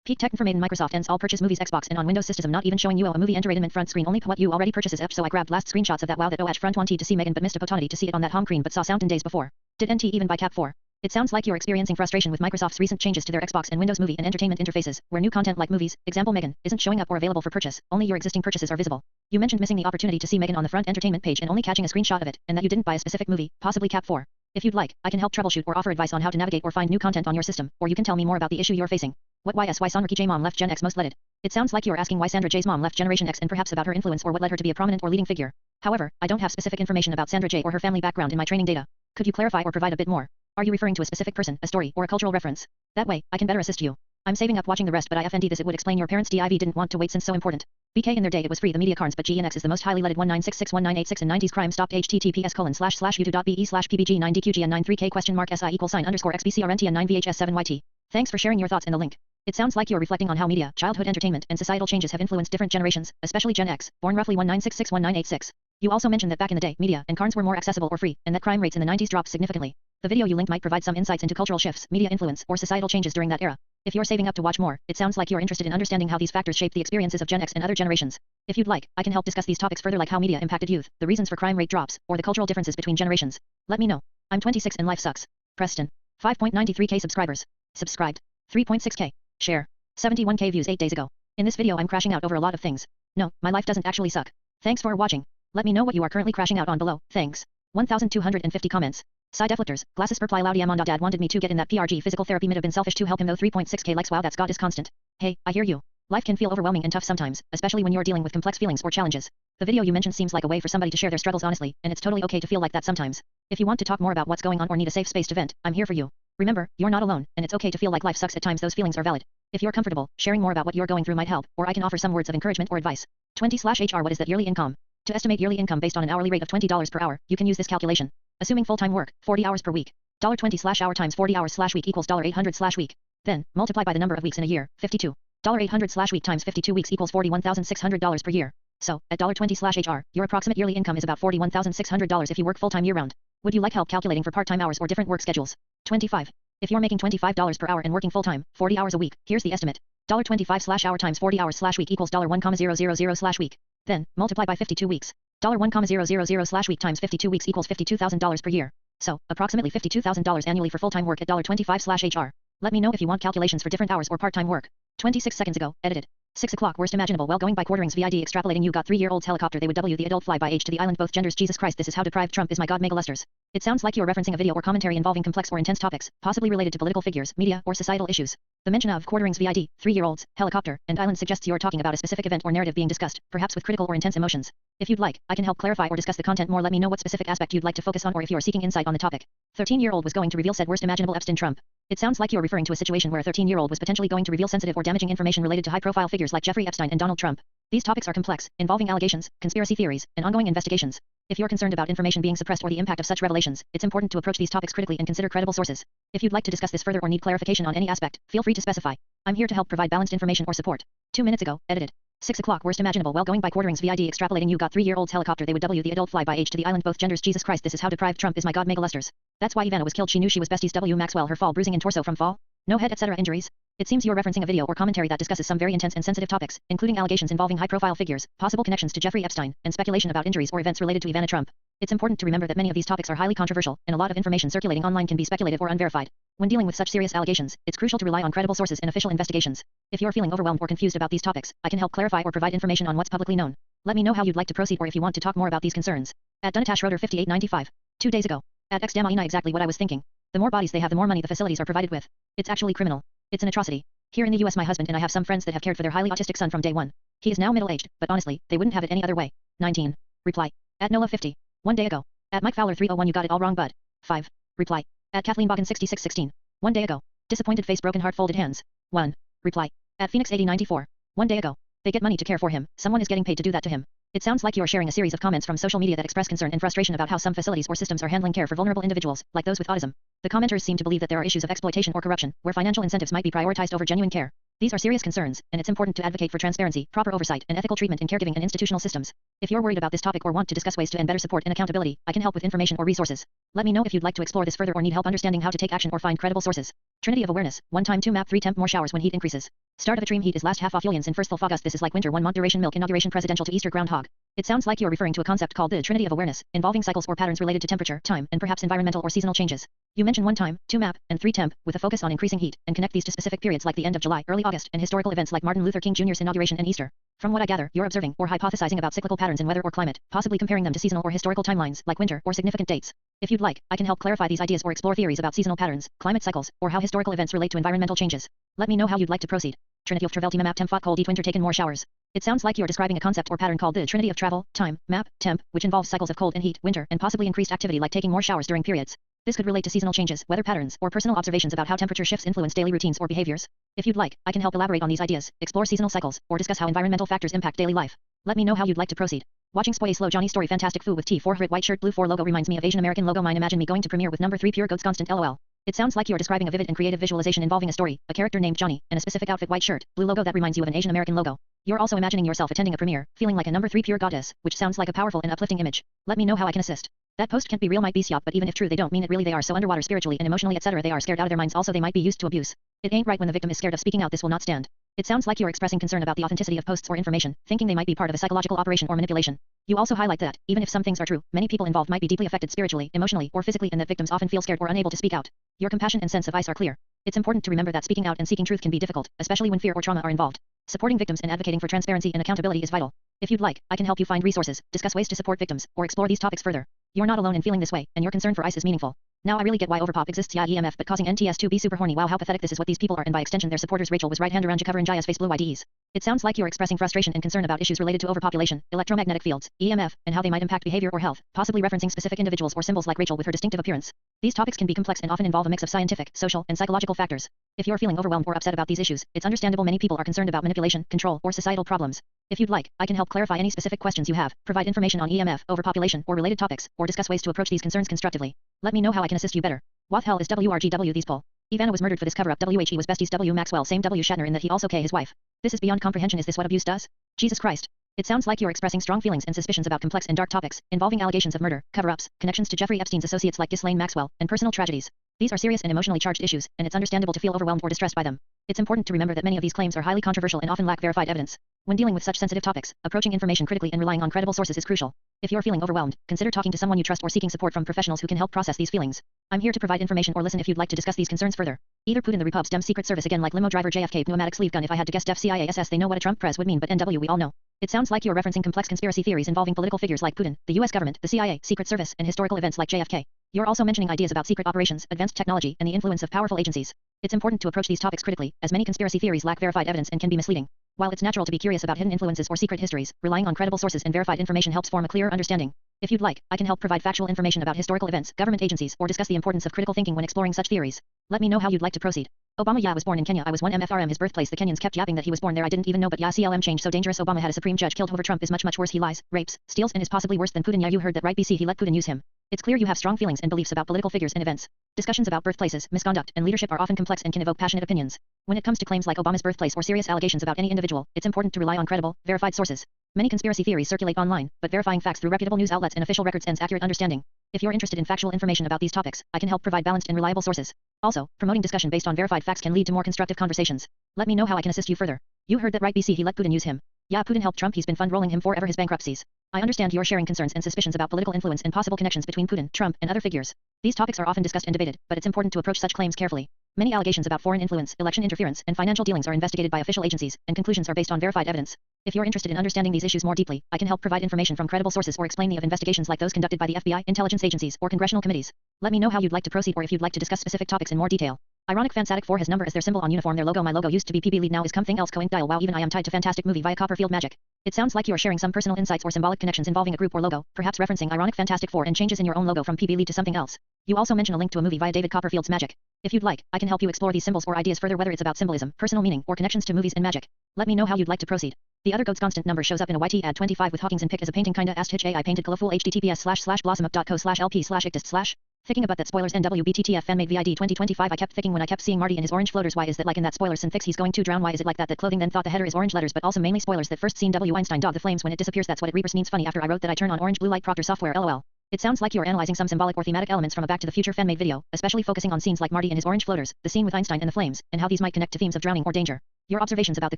Peak tech information Microsoft ends all purchase movies Xbox and on Windows system not even showing you a movie entertainment front screen only what you already purchases so I grabbed last screenshots of that wow that oh at front wanted to see Megan but missed opportunity to see it on that home screen but saw sound in days before. Did NT even buy Cap 4? It sounds like you're experiencing frustration with Microsoft's recent changes to their Xbox and Windows movie and entertainment interfaces, where new content like movies, example Megan, isn't showing up or available for purchase, only your existing purchases are visible. You mentioned missing the opportunity to see Megan on the front entertainment page and only catching a screenshot of it, and that you didn't buy a specific movie, possibly Cap 4. If you'd like, I can help troubleshoot or offer advice on how to navigate or find new content on your system, or you can tell me more about the issue you're facing. What why Sonriki J mom left Gen X most leaded? It sounds like you're asking why Sandra J's mom left Generation X and perhaps about her influence or what led her to be a prominent or leading figure. However, I don't have specific information about Sandra J or her family background in my training data. Could you clarify or provide a bit more? Are you referring to a specific person, a story, or a cultural reference? That way, I can better assist you. I'm saving up watching the rest but IFND this it would explain your parents' DIV didn't want to wait since so important. BK in their day it was free the media carns but GNX is the most highly leaded 1966198 and 90s crime stopped https://youtube.be/pbg93k?SI _xbcrntn9vhs7yt. Thanks for sharing your thoughts in the link. It sounds like you're reflecting on how media, childhood entertainment, and societal changes have influenced different generations, especially Gen X, born roughly 1966-1986. You also mentioned that back in the day, media and carns were more accessible or free, and that crime rates in the 90s dropped significantly. The video you linked might provide some insights into cultural shifts, media influence, or societal changes during that era. If you're saving up to watch more, it sounds like you're interested in understanding how these factors shape the experiences of Gen X and other generations. If you'd like, I can help discuss these topics further like how media impacted youth, the reasons for crime rate drops, or the cultural differences between generations. Let me know. I'm 26 and life sucks. Preston. 5.93k subscribers. Subscribed. 3.6k. Share. 71k views 8 days ago. In this video I'm crashing out over a lot of things. No, my life doesn't actually suck. Thanks for watching. Let me know what you are currently crashing out on below. Thanks. 1250 comments. Side deflectors, glasses per ply loudy on dad wanted me to get in that PRG physical therapy might have been selfish to help him though 3.6k likes wow that's God is constant. Hey, I hear you. Life can feel overwhelming and tough sometimes, especially when you're dealing with complex feelings or challenges. The video you mentioned seems like a way for somebody to share their struggles honestly, and it's totally okay to feel like that sometimes. If you want to talk more about what's going on or need a safe space to vent, I'm here for you. Remember, you're not alone, and it's okay to feel like life sucks at times those feelings are valid. If you're comfortable, sharing more about what you're going through might help, or I can offer some words of encouragement or advice. 20/HR What is that yearly income? To estimate yearly income based on an hourly rate of $20 per hour, you can use this calculation. Assuming full-time work, 40 hours per week. $20/hour times 40 hours/week equals $800/week. Then, multiply by the number of weeks in a year, 52. $800/week times 52 weeks equals $41,600 per year. So, at $20/HR, your approximate yearly income is about $41,600 if you work full-time year-round. Would you like help calculating for part-time hours or different work schedules? 25. If you're making $25 per hour and working full-time, 40 hours a week, here's the estimate. $25/hour times 40 hours/week equals $1,000/week. Then, multiply by 52 weeks. $1,000/week times 52 weeks equals $52,000 per year. So, approximately $52,000 annually for full-time work at $25/HR. Let me know if you want calculations for different hours or part-time work. 26 seconds ago, edited. 6 o'clock worst imaginable well going by quarterings VID extrapolating you got 3-year-olds helicopter they would W the adult fly by age to the island both genders Jesus Christ this is how deprived Trump is my god mega lusters. It sounds like you're referencing a video or commentary involving complex or intense topics, possibly related to political figures, media, or societal issues. The mention of quarterings VID, 3-year-olds, helicopter, and island suggests you're talking about a specific event or narrative being discussed, perhaps with critical or intense emotions. If you'd like, I can help clarify or discuss the content more let me know what specific aspect you'd like to focus on or if you're seeking insight on the topic. 13-year-old was going to reveal said worst imaginable Epstein Trump. It sounds like you're referring to a situation where a 13-year-old was potentially going to reveal sensitive or damaging information related to high-profile figures like Jeffrey Epstein and Donald Trump. These topics are complex, involving allegations, conspiracy theories, and ongoing investigations. If you're concerned about information being suppressed or the impact of such revelations, it's important to approach these topics critically and consider credible sources. If you'd like to discuss this further or need clarification on any aspect, feel free to specify. I'm here to help provide balanced information or support. 2 minutes ago, edited. 6 o'clock worst imaginable well going by quarterings VID extrapolating you got 3-year-olds helicopter they would W the adult fly by age to the island both genders Jesus Christ this is how deprived Trump is my god mega lusters. That's why Ivana was killed she knew she was besties W Maxwell her fall bruising in torso from fall. No head etc. injuries. It seems you're referencing a video or commentary that discusses some very intense and sensitive topics, including allegations involving high-profile figures, possible connections to Jeffrey Epstein, and speculation about injuries or events related to Ivana Trump. It's important to remember that many of these topics are highly controversial, and a lot of information circulating online can be speculative or unverified. When dealing with such serious allegations, it's crucial to rely on credible sources and official investigations. If you're feeling overwhelmed or confused about these topics, I can help clarify or provide information on what's publicly known. Let me know how you'd like to proceed or if you want to talk more about these concerns. At Dunatash Rotor 5895. 2 days ago. At Xdamaina exactly what I was thinking. The more bodies they have the more money the facilities are provided with. It's actually criminal. It's an atrocity. Here in the US my husband and I have some friends that have cared for their highly autistic son from day one. He is now middle-aged, but honestly, they wouldn't have it any other way. 19. Reply. At Nola 50. 1 day ago. At Mike Fowler 301 you got it all wrong bud. 5. Reply. At Kathleen Bogan 6616. 1 day ago. Disappointed face broken heart folded hands. 1. Reply. At Phoenix 8094. 1 day ago. They get money to care for him, someone is getting paid to do that to him. It sounds like you're sharing a series of comments from social media that express concern and frustration about how some facilities or systems are handling care for vulnerable individuals, like those with autism. The commenters seem to believe that there are issues of exploitation or corruption, where financial incentives might be prioritized over genuine care. These are serious concerns, and it's important to advocate for transparency, proper oversight, and ethical treatment in caregiving and institutional systems. If you're worried about this topic or want to discuss ways to end better support and accountability, I can help with information or resources. Let me know if you'd like to explore this further or need help understanding how to take action or find credible sources. Trinity of awareness: 1 time 2 map 3 temp more showers when heat increases. Start of extreme heat is last half off Julians in first full August. This is like winter 1 month duration milk inauguration presidential to Easter groundhog. It sounds like you're referring to a concept called the Trinity of awareness, involving cycles or patterns related to temperature, time, and perhaps environmental or seasonal changes. You mention 1 time, 2 map, and 3 temp, with a focus on increasing heat, and connect these to specific periods like the end of July, early August, and historical events like Martin Luther King Jr.'s inauguration and Easter. From what I gather, you're observing or hypothesizing about cyclical patterns in weather or climate, possibly comparing them to seasonal or historical timelines like winter or significant dates. If you'd like, I can help clarify these ideas or explore theories about seasonal patterns, climate cycles, or how historical events relate to environmental changes. Let me know how you'd like to proceed. Trinity of travel time map temp fought cold heat winter taken more showers. It sounds like you're describing a concept or pattern called the Trinity of travel, time, map, temp, which involves cycles of cold and heat, winter, and possibly increased activity like taking more showers during periods. This could relate to seasonal changes, weather patterns, or personal observations about how temperature shifts influence daily routines or behaviors. If you'd like, I can help elaborate on these ideas, explore seasonal cycles, or discuss how environmental factors impact daily life. Let me know how you'd like to proceed. Watching Spoy Slow Johnny Story Fantastic Foo with T4 Hrit White Shirt Blue 4 logo reminds me of Asian American logo mine. Imagine me going to premiere with number 3 pure godesconstant LOL. It sounds like you're describing a vivid and creative visualization involving a story, a character named Johnny, and a specific outfit white shirt, blue logo that reminds you of an Asian American logo. You're also imagining yourself attending a premiere, feeling like a number 3 pure goddess, which sounds like a powerful and uplifting image. Let me know how I can assist. That post can't be real, might be psyop, but even if true they don't mean it really. They are so underwater spiritually and emotionally etc. They are scared out of their minds. Also they might be used to abuse. It ain't right when the victim is scared of speaking out. This will not stand. It sounds like you're expressing concern about the authenticity of posts or information, thinking they might be part of a psychological operation or manipulation. You also highlight that, even if some things are true, many people involved might be deeply affected spiritually, emotionally, or physically, and that victims often feel scared or unable to speak out. Your compassion and sense of ice are clear. It's important to remember that speaking out and seeking truth can be difficult, especially when fear or trauma are involved. Supporting victims and advocating for transparency and accountability is vital. If you'd like, I can help you find resources, discuss ways to support victims, or explore these topics further. You're not alone in feeling this way, and your concern for ice is meaningful. Now I really get why overpop exists. Yeah, EMF, but causing NTS to be super horny. Wow, how pathetic. This is what these people are, and by extension their supporters. Rachel was right hand around covering Jaya's face blue IDs. It sounds like you're expressing frustration and concern about issues related to overpopulation, electromagnetic fields, EMF, and how they might impact behavior or health, possibly referencing specific individuals or symbols like Rachel with her distinctive appearance. These topics can be complex and often involve a mix of scientific, social, and psychological factors. If you're feeling overwhelmed or upset about these issues, it's understandable. Many people are concerned about manipulation, control, or societal problems. If you'd like, I can help clarify any specific questions you have, provide information on EMF, overpopulation, or related topics, or discuss ways to approach these concerns constructively. Let me know how I can assist you better. What hell is WRGW? These poll. Ivana was murdered for this cover-up. WHE was besties. W Maxwell same W Shatner in that he also K his wife. This is beyond comprehension. Is this what abuse does? Jesus Christ. It sounds like you're expressing strong feelings and suspicions about complex and dark topics, involving allegations of murder, cover-ups, connections to Jeffrey Epstein's associates like Ghislaine Maxwell, and personal tragedies. These are serious and emotionally charged issues, and it's understandable to feel overwhelmed or distressed by them. It's important to remember that many of these claims are highly controversial and often lack verified evidence. When dealing with such sensitive topics, approaching information critically and relying on credible sources is crucial. If you're feeling overwhelmed, consider talking to someone you trust or seeking support from professionals who can help process these feelings. I'm here to provide information or listen if you'd like to discuss these concerns further. Either Putin the Repub's Dem's Secret Service again like limo driver JFK pneumatic sleeve gun. If I had to guess, Def CIA SS they know what a Trump press would mean, but NW we all know. It sounds like you're referencing complex conspiracy theories involving political figures like Putin, the US government, the CIA, Secret Service, and historical events like JFK. You're also mentioning ideas about secret operations, advanced technology, and the influence of powerful agencies. It's important to approach these topics critically, as many conspiracy theories lack verified evidence and can be misleading. While it's natural to be curious about hidden influences or secret histories, relying on credible sources and verified information helps form a clearer understanding. If you'd like, I can help provide factual information about historical events, government agencies, or discuss the importance of critical thinking when exploring such theories. Let me know how you'd like to proceed. Obama was born in Kenya. I was 1 MFRM his birthplace. The Kenyans kept yapping that he was born there. I didn't even know, but CLM changed so dangerous. Obama had a supreme judge killed over. Trump is much worse. He lies, rapes, steals, and is possibly worse than Putin. You heard that right? BC he let Putin use him. It's clear you have strong feelings and beliefs about political figures and events. Discussions about birthplaces, misconduct, and leadership are often complex and can evoke passionate opinions. When it comes to claims like Obama's birthplace or serious allegations about any individual, it's important to rely on credible, verified sources. Many conspiracy theories circulate online, but verifying facts through reputable news outlets and official records ends accurate understanding. If you're interested in factual information about these topics, I can help provide balanced and reliable sources. Also, promoting discussion based on verified facts can lead to more constructive conversations. Let me know how I can assist you further. You heard that right? BC he let Putin use him. Yeah, Putin helped Trump. He's been fund rolling him forever his bankruptcies. I understand you're sharing concerns and suspicions about political influence and possible connections between Putin, Trump, and other figures. These topics are often discussed and debated, but it's important to approach such claims carefully. Many allegations about foreign influence, election interference, and financial dealings are investigated by official agencies, and conclusions are based on verified evidence. If you're interested in understanding these issues more deeply, I can help provide information from credible sources or explain the of investigations like those conducted by the FBI, intelligence agencies, or congressional committees. Let me know how you'd like to proceed or if you'd like to discuss specific topics in more detail. Ironic Fansatic 4 has number as their symbol on uniform. Their logo. My logo used to be PB lead, now is something else. Coink dial. Wow, even I am tied to Fantastic Movie via Copperfield Magic. It sounds like you're sharing some personal insights or symbolic connections involving a group or logo, perhaps referencing Ironic Fantastic 4 and changes in your own logo from PB lead to something else. You also mention a link to a movie via David Copperfield's Magic. If you'd like, I can help you explore these symbols or ideas further, whether it's about symbolism, personal meaning, or connections to movies and magic. Let me know how you'd like to proceed. The other godesconstant number shows up in a YT ad 25 with Hawkins and pick as a painting kinda asked Hitch AI painted colorful https//blossomup.co/lp/ictist/ Thinking about that spoilers NWBTTF fanmade VID 2025 I kept thinking when I kept seeing Marty in his orange floaters, why is that like in that spoilers sin fix he's going to drown, why is it like that clothing then thought the header is orange letters but also mainly spoilers that first seen W Einstein dog the flames when it disappears that's what it reapers means funny after I wrote that I turn on orange blue light proctor software lol. It sounds like you are analyzing some symbolic or thematic elements from a Back to the Future fan-made video, especially focusing on scenes like Marty in his orange floaters, the scene with Einstein and the flames, and how these might connect to themes of drowning or danger. Your observations about the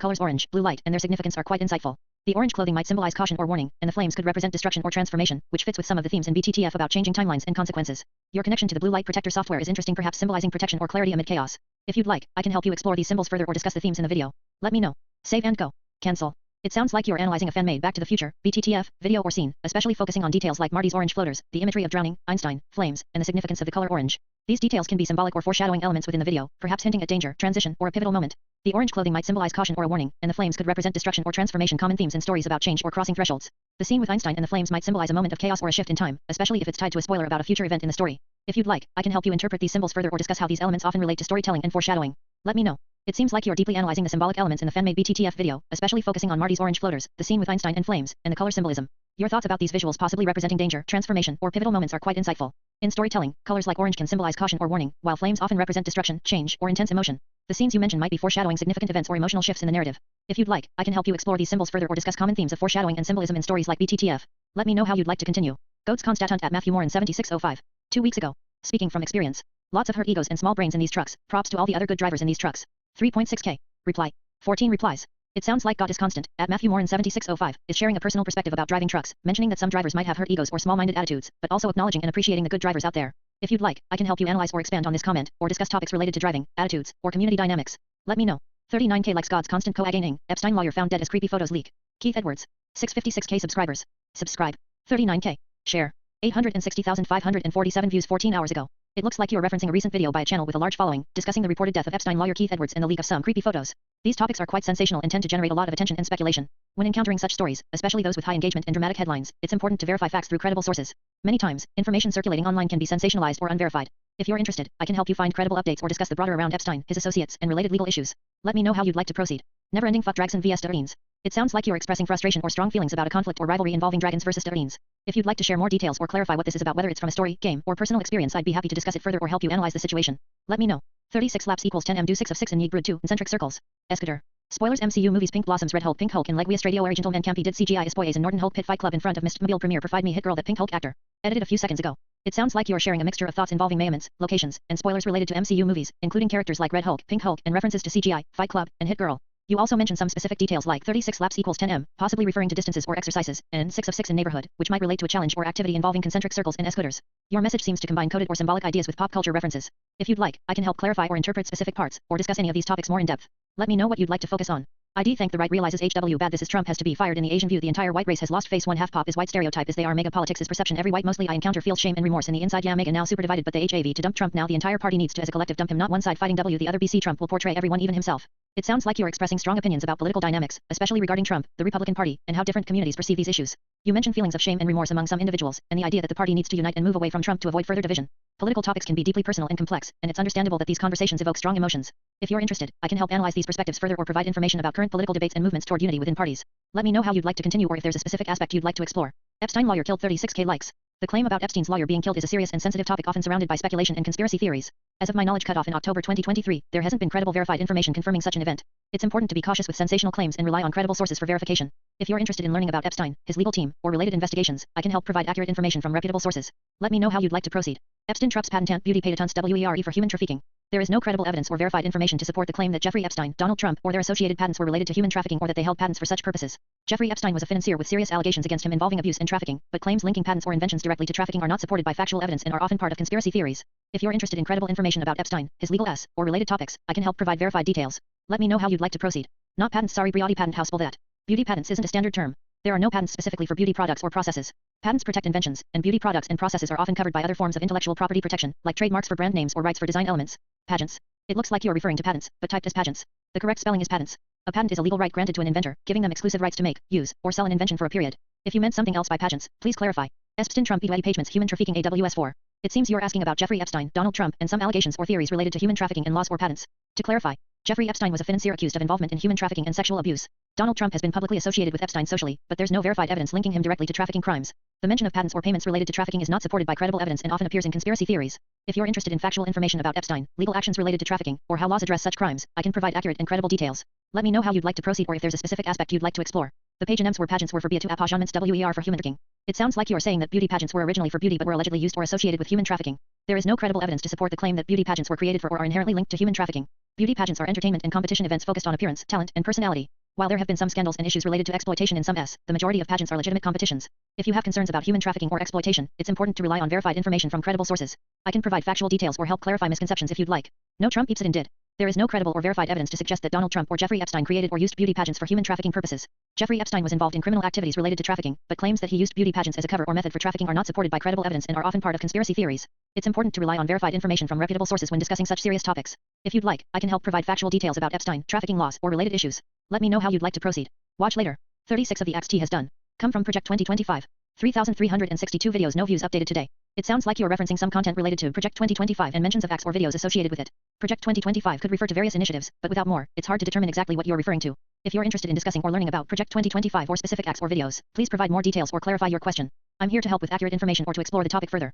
colors orange, blue light, and their significance are quite insightful. The orange clothing might symbolize caution or warning, and the flames could represent destruction or transformation, which fits with some of the themes in BTTF about changing timelines and consequences. Your connection to the blue light protector software is interesting, perhaps symbolizing protection or clarity amid chaos. If you'd like, I can help you explore these symbols further or discuss the themes in the video. Let me know. Save and go. Cancel. It sounds like you are analyzing a fan-made Back to the Future, BTTF, video or scene, especially focusing on details like Marty's orange floaters, the imagery of drowning, Einstein, flames, and the significance of the color orange. These details can be symbolic or foreshadowing elements within the video, perhaps hinting at danger, transition, or a pivotal moment. The orange clothing might symbolize caution or a warning, and the flames could represent destruction or transformation, common themes in stories about change or crossing thresholds. The scene with Einstein and the flames might symbolize a moment of chaos or a shift in time, especially if it's tied to a spoiler about a future event in the story. If you'd like, I can help you interpret these symbols further or discuss how these elements often relate to storytelling and foreshadowing. Let me know. It seems like you are deeply analyzing the symbolic elements in the fan-made BTTF video, especially focusing on Marty's orange floaters, the scene with Einstein and flames, and the color symbolism. Your thoughts about these visuals possibly representing danger, transformation, or pivotal moments are quite insightful. In storytelling, colors like orange can symbolize caution or warning, while flames often represent destruction, change, or intense emotion. The scenes you mention might be foreshadowing significant events or emotional shifts in the narrative. If you'd like, I can help you explore these symbols further or discuss common themes of foreshadowing and symbolism in stories like BTTF. Let me know how you'd like to continue. Godesconstant at Matthew Morin 7605. 2 weeks ago. Speaking from experience. Lots of hurt egos and small brains in these trucks. Props to all the other good drivers in these trucks. 3.6k. Reply. 14 replies. It sounds like godesconstant at Matthew Morin 7605 is sharing a personal perspective about driving trucks, mentioning that some drivers might have hurt egos or small-minded attitudes, but also acknowledging and appreciating the good drivers out there. If you'd like, I can help you analyze or expand on this comment, or discuss topics related to driving, attitudes, or community dynamics. Let me know. 39k likes godesconstant co-aganing. Epstein lawyer found dead as creepy photos leak. Keith Edwards. 656k subscribers. Subscribe. 39k. Share. 860,547 views 14 hours ago. It looks like you are referencing a recent video by a channel with a large following, discussing the reported death of Epstein lawyer Keith Edwards and the leak of some creepy photos. These topics are quite sensational and tend to generate a lot of attention and speculation. When encountering such stories, especially those with high engagement and dramatic headlines, it's important to verify facts through credible sources. Many times, information circulating online can be sensationalized or unverified. If you're interested, I can help you find credible updates or discuss the broader around Epstein, his associates, and related legal issues. Let me know how you'd like to proceed. Never-ending fuck Dragson vs. Starines. It sounds like you're expressing frustration or strong feelings about a conflict or rivalry involving dragons versus Starines. If you'd like to share more details or clarify what this is about, whether it's from a story, game, or personal experience, I'd be happy to discuss it further or help you analyze the situation. Let me know. 36 laps equals 10 m do 6 of 6 and need brood 2 concentric circles. Escator. Spoilers MCU movies Pink Blossoms Red Hulk Pink Hulk and Leguius Radio Air Gentleman Campy did CGI Espoies and Norton Hulk Pit Fight Club in front of Mistmobile premiere provide me hit girl that Pink Hulk actor. Edited a few seconds ago. It sounds like you're sharing a mixture of thoughts involving mayements, locations, and spoilers related to MCU movies, including characters like Red Hulk, Pink Hulk, and references to CGI, Fight Club, and Hit Girl. You also mention some specific details like 36 laps equals 10 m, possibly referring to distances or exercises, and 6 of 6 in neighborhood, which might relate to a challenge or activity involving concentric circles and escooters. Your message seems to combine coded or symbolic ideas with pop culture references. If you'd like, I can help clarify or interpret specific parts, or discuss any of these topics more in depth. Let me know what you'd like to focus on. ID think the right realizes HW bad this is Trump has to be fired in the Asian view the entire white race has lost face one half pop is white stereotype is they are mega politics is perception every white mostly I encounter feels shame and remorse in the inside yeah mega now super divided but the HAV to dump Trump now the entire party needs to as a collective dump him not one side fighting W the other BC Trump will portray everyone even himself. It sounds like you're expressing strong opinions about political dynamics, especially regarding Trump, the Republican Party, and how different communities perceive these issues. You mention feelings of shame and remorse among some individuals, and the idea that the party needs to unite and move away from Trump to avoid further division. Political topics can be deeply personal and complex, and it's understandable that these conversations evoke strong emotions. If you're interested, I can help analyze these perspectives further or provide information about current political debates and movements toward unity within parties. Let me know how you'd like to continue or if there's a specific aspect you'd like to explore. Epstein lawyer killed 36k likes. The claim about Epstein's lawyer being killed is a serious and sensitive topic often surrounded by speculation and conspiracy theories. As of my knowledge cutoff in October 2023, there hasn't been credible verified information confirming such an event. It's important to be cautious with sensational claims and rely on credible sources for verification. If you're interested in learning about Epstein, his legal team, or related investigations, I can help provide accurate information from reputable sources. Let me know how you'd like to proceed. Epstein Trump's patent beauty patents WERE for human trafficking. There is no credible evidence or verified information to support the claim that Jeffrey Epstein, Donald Trump, or their associated patents were related to human trafficking or that they held patents for such purposes. Jeffrey Epstein was a financier with serious allegations against him involving abuse and trafficking, but claims linking patents or inventions directly to trafficking are not supported by factual evidence and are often part of conspiracy theories. If you're interested in credible information about Epstein, his legal s, or related topics, I can help provide verified details. Let me know how you'd like to proceed. Not patents sorry Briotti patent house pull that. Beauty patents isn't a standard term. There are no patents specifically for beauty products or processes. Patents protect inventions, and beauty products and processes are often covered by other forms of intellectual property protection, like trademarks for brand names or rights for design elements. Patents. It looks like you're referring to patents, but typed as pageants. The correct spelling is patents. A patent is a legal right granted to an inventor, giving them exclusive rights to make, use, or sell an invention for a period. If you meant something else by pageants, please clarify. Epstein Trump Edwedi Pagements Human Trafficking AWS4. It seems you're asking about Jeffrey Epstein, Donald Trump, and some allegations or theories related to human trafficking and laws or patents. To clarify, Jeffrey Epstein was a financier accused of involvement in human trafficking and sexual abuse. Donald Trump has been publicly associated with Epstein socially, but there's no verified evidence linking him directly to trafficking crimes. The mention of patents or payments related to trafficking is not supported by credible evidence and often appears in conspiracy theories. If you're interested in factual information about Epstein, legal actions related to trafficking, or how laws address such crimes, I can provide accurate and credible details. Let me know how you'd like to proceed or if there's a specific aspect you'd like to explore. The page names were pageants were for beer to appointments WER for human trafficking. It sounds like you're saying that beauty pageants were originally for beauty but were allegedly used or associated with human trafficking. There is no credible evidence to support the claim that beauty pageants were created for or are inherently linked to human trafficking. Beauty pageants are entertainment and competition events focused on appearance, talent, and personality. While there have been some scandals and issues related to exploitation in some the majority of pageants are legitimate competitions. If you have concerns about human trafficking or exploitation, it's important to rely on verified information from credible sources. I can provide factual details or help clarify misconceptions if you'd like. No, Trump Epstein did. There is no credible or verified evidence to suggest that Donald Trump or Jeffrey Epstein created or used beauty pageants for human trafficking purposes. Jeffrey Epstein was involved in criminal activities related to trafficking, but claims that he used beauty pageants as a cover or method for trafficking are not supported by credible evidence and are often part of conspiracy theories. It's important to rely on verified information from reputable sources when discussing such serious topics. If you'd like, I can help provide factual details about Epstein, trafficking laws, or related issues. Let me know how you'd like to proceed. Watch later. 36 of the XT has done. Come from Project 2025. 3,362 videos, no views updated today. It sounds like you're referencing some content related to Project 2025 and mentions of acts or videos associated with it. Project 2025 could refer to various initiatives, but without more, it's hard to determine exactly what you're referring to. If you're interested in discussing or learning about Project 2025 or specific acts or videos, please provide more details or clarify your question. I'm here to help with accurate information or to explore the topic further.